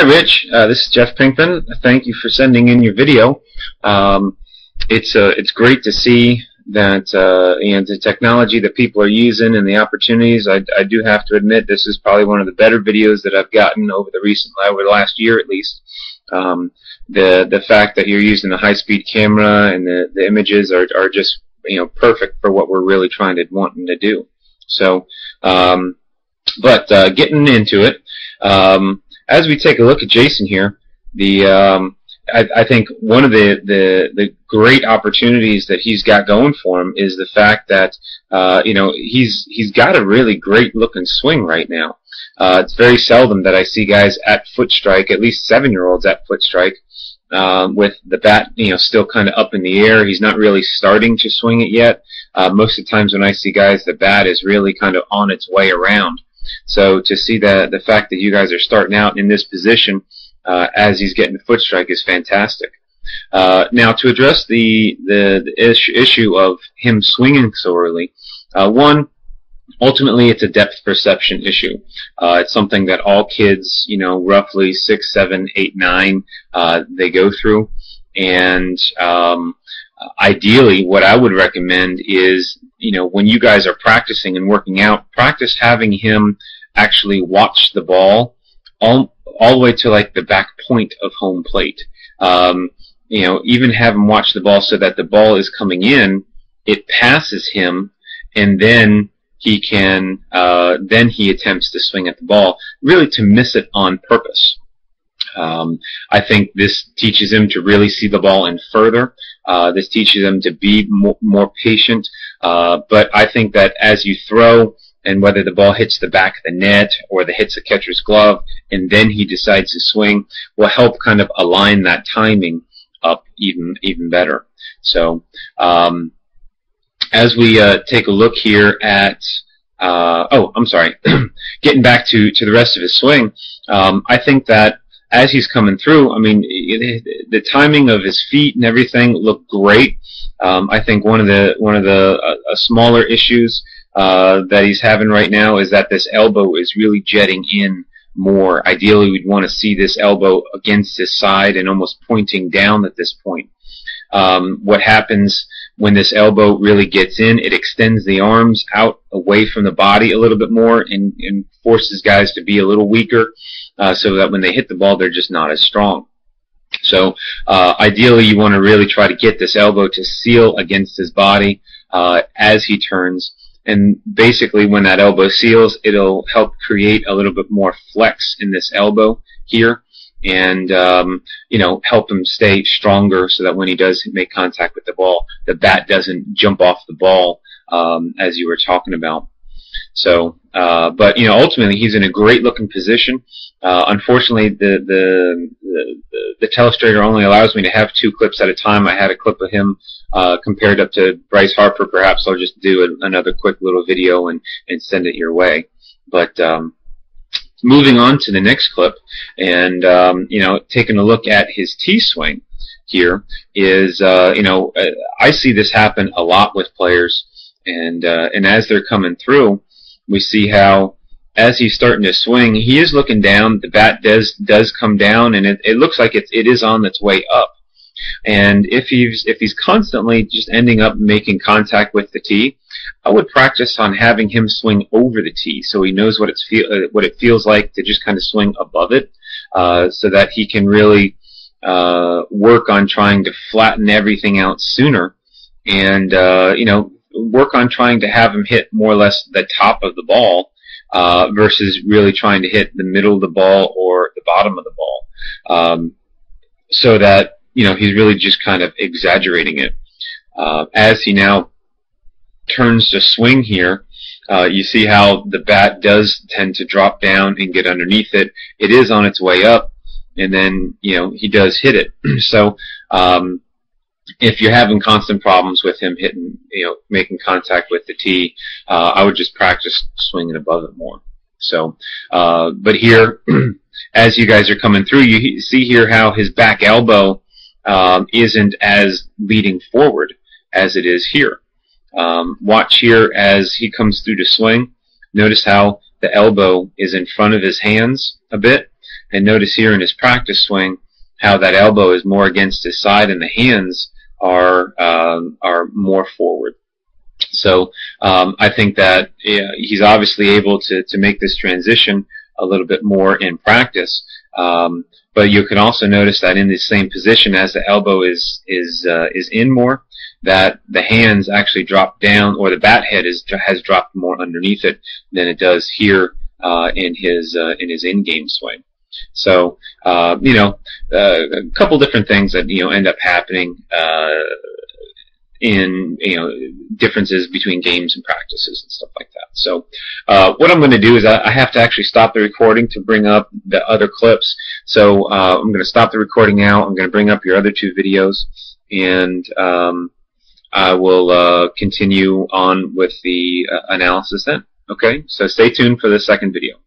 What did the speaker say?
Hi, Rich. This is Jeff Pinkman. Thank you for sending in your video. It's great to see that the technology that people are using and the opportunities. I do have to admit this is probably one of the better videos that I've gotten over the last year at least. The fact that you're using a high-speed camera and the images are just perfect for what we're really wanting to do. So, but getting into it. As we take a look at Jason here, I think one of the great opportunities that he's got going for him is the fact that he's got a really great looking swing right now. It's very seldom that I see guys at foot strike, at least 7-year-olds at foot strike, with the bat still kind of up in the air. He's not really starting to swing it yet. Most of the times when I see guys, the bat is really kind of on its way around. So to see the fact that you guys are starting out in this position as he's getting the foot strike is fantastic. Now to address the issue of him swinging so early, one, ultimately it's a depth perception issue. It's something that all kids, roughly 6, 7, 8, 9, they go through. And ideally, what I would recommend is, when you guys are practicing and working out, practice having him actually watch the ball all the way to like the back point of home plate. Even have him watch the ball so that the ball is coming in, it passes him, and then he can then he attempts to swing at the ball, really to miss it on purpose. I think this teaches him to really see the ball in further. This teaches him to be more patient. But I think that as you throw, and whether the ball hits the back of the net or hits the catcher's glove, and then he decides to swing, will help kind of align that timing up even better. So as we take a look here at I'm sorry, getting back to the rest of his swing, I think that as he's coming through, the timing of his feet and everything look great. I think one of the smaller issues that he's having right now is that this elbow is really jetting in more. Ideally, we'd want to see this elbow against his side and almost pointing down at this point. What happens when this elbow really gets in, it extends the arms out away from the body a little bit more and forces guys to be a little weaker, so that when they hit the ball, they're just not as strong. So ideally, you want to really try to get this elbow to seal against his body as he turns. And basically, when that elbow seals, it'll help create a little bit more flex in this elbow here, and help him stay stronger, so that when he does make contact with the ball, the bat doesn't jump off the ball, as you were talking about. So, but ultimately, he's in a great-looking position. Unfortunately, the telestrator only allows me to have 2 clips at a time. I had a clip of him compared up to Bryce Harper. Perhaps I'll just do another quick little video and send it your way. But moving on to the next clip, and taking a look at his T-swing here is, I see this happen a lot with players, and as they're coming through, we see how as he's starting to swing, he is looking down. The bat does come down, and it looks like it is on its way up. And if he's constantly just ending up making contact with the tee, I would practice on having him swing over the tee, so he knows what it feels like to just kind of swing above it, so that he can really work on trying to flatten everything out sooner, and work on trying to have him hit more or less the top of the ball, versus really trying to hit the middle of the ball or the bottom of the ball, so that he's really just kind of exaggerating it. As he now turns to swing here, you see how the bat does tend to drop down and get underneath it. It is on its way up, and then he does hit it. So if you're having constant problems with him hitting, making contact with the tee, I would just practice swinging above it more. So, but here, as you guys are coming through, you see here how his back elbow isn't as leading forward as it is here. Watch here as he comes through to swing. Notice how the elbow is in front of his hands a bit, And notice here in his practice swing how that elbow is more against his side and the hands are more forward. So I think that he's obviously able to make this transition a little bit more in practice. But you can also notice that in the same position as the elbow is in more, that the hands actually drop down, or the bat head has dropped more underneath it than it does here in his in-game swing. So a couple different things that end up happening in differences between games and practices and stuff like that. So what I'm going to do is I have to actually stop the recording to bring up the other clips. So I'm going to stop the recording now. I'm going to bring up your other two videos, and I will continue on with the analysis then. Okay, so stay tuned for the second video.